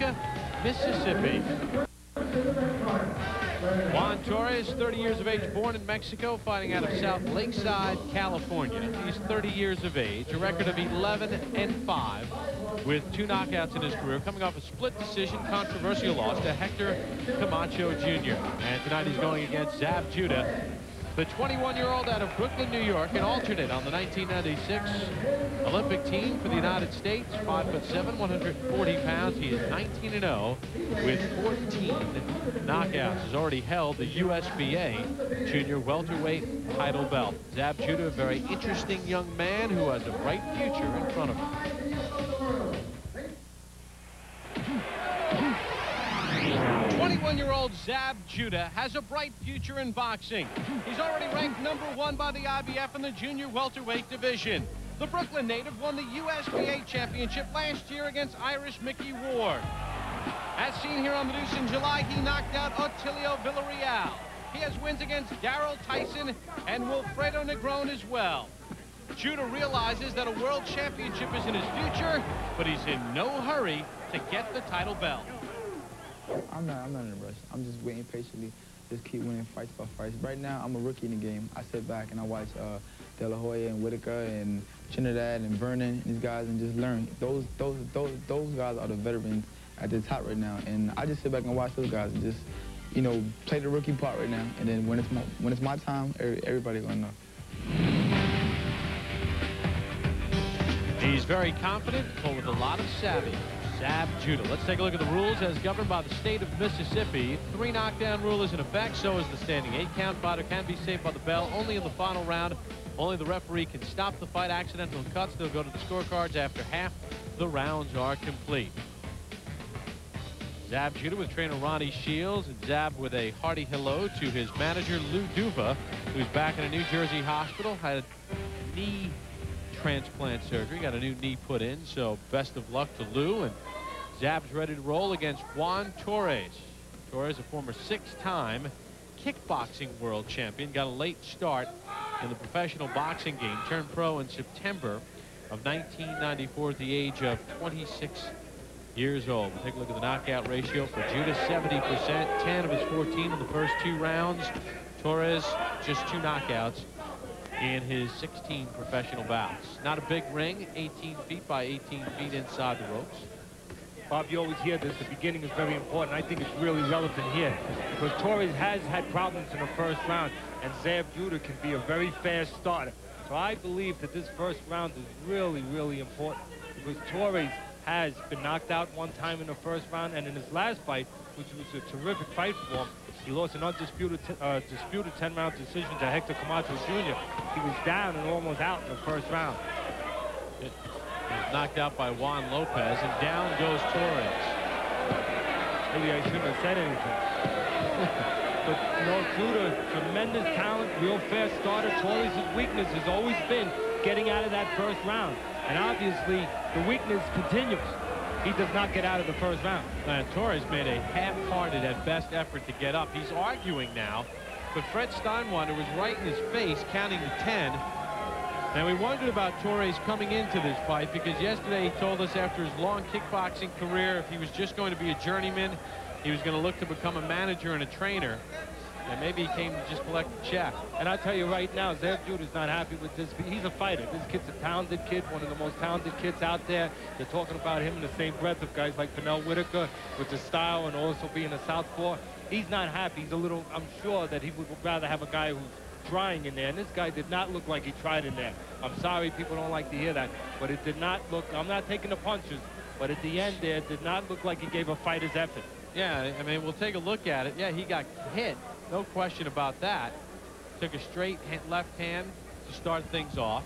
Paducah, Mississippi. Juan Torres, 30 years of age, born in Mexico, fighting out of South Lakeside, California. He's 30 years of age, a record of 11-5 with 2 knockouts in his career, coming off a split decision controversial loss to Hector Camacho Jr. And tonight he's going against Zab Judah, the 21-year-old out of Brooklyn, New York, an alternate on the 1996 Olympic team for the United States. 5'7", 140 pounds. He is 19-0 with 14 knockouts. Has already held the USBA junior welterweight title belt. Zab Judah, a very interesting young man who has a bright future in front of him. 21-year-old Zab Judah has a bright future in boxing. He's already ranked #1 by the IBF in the junior welterweight division. The Brooklyn native won the USBA championship last year against Irish Mickey Ward. As seen here on the Deuce in July, he knocked out Otilio Villarreal. He has wins against Darrell Tyson and Wilfredo Negron as well. Judah realizes that a world championship is in his future, but he's in no hurry to get the title belt. I'm not in a rush. I'm just waiting patiently, just keep winning fights by fights. Right now, I'm a rookie in the game. I sit back and I watch De La Hoya and Whitaker and Trinidad and Vernon and these guys and just learn. Those guys are the veterans at the top right now, and I just sit back and watch those guys and just, you know, play the rookie part right now. And then when it's my time, everybody's gonna know. He's very confident, full of a lot of savvy. Zab Judah. Let's take a look at the rules as governed by the state of Mississippi. 3 knockdown rule is in effect. So is the standing 8 count. Fighter can be saved by the bell only in the final round. Only the referee can stop the fight. Accidental cuts, they'll go to the scorecards after half the rounds are complete. Zab Judah with trainer Ronnie Shields, and Zab with a hearty hello to his manager Lou Duva, who's back in a New Jersey hospital. Had knee transplant surgery, got a new knee put in, so best of luck to Lou. And Zab's ready to roll against Juan Torres. Torres, a former 6-time kickboxing world champion, got a late start in the professional boxing game, turned pro in September of 1994 at the age of 26 years old. We'll take a look at the knockout ratio for Judah. 70%, 10 of his 14 in the first 2 rounds. Torres just 2 knockouts in his 16 professional bouts. Not a big ring, 18 feet by 18 feet inside the ropes. Bob, you always hear this. The beginning is very important. I think it's really relevant here because Torres has had problems in the first round, and Zab Judah can be a very fast starter. So I believe that this first round is really, really important because Torres has been knocked out 1 time in the first round, and in his last fight, which was a terrific fight for him, he lost an undisputed disputed 10-round decision to Hector Camacho Jr. He was down and almost out in the first round. He was knocked out by Juan Lopez, and down goes Torres. Maybe I shouldn't have said anything. But, you know, Judah, tremendous talent, real fast starter. Torres' weakness has always been getting out of that first round. And obviously, the weakness continues. He does not get out of the first round. Torres made a half-hearted at best effort to get up. He's arguing now, but Fred Steinwander was right in his face, counting to 10. And we wondered about Torres coming into this fight because yesterday he told us after his long kickboxing career, if he was just going to be a journeyman, he was going to look to become a manager and a trainer. And maybe he came to just collect a check. And I'll tell you right now, Zab Judah's not happy with this. He's a fighter. This kid's a talented kid, one of the most talented kids out there. They're talking about him in the same breath of guys like Pernell Whitaker with the style and also being a southpaw. He's not happy. He's a little, I'm sure that he would rather have a guy who's trying in there. And this guy did not look like he tried in there. I'm sorry people don't like to hear that, but it did not look, I'm not taking the punches, but at the end there, it did not look like he gave a fighter's effort. Yeah, I mean, we'll take a look at it. Yeah, he got hit. No question about that. Took a straight left hand to start things off.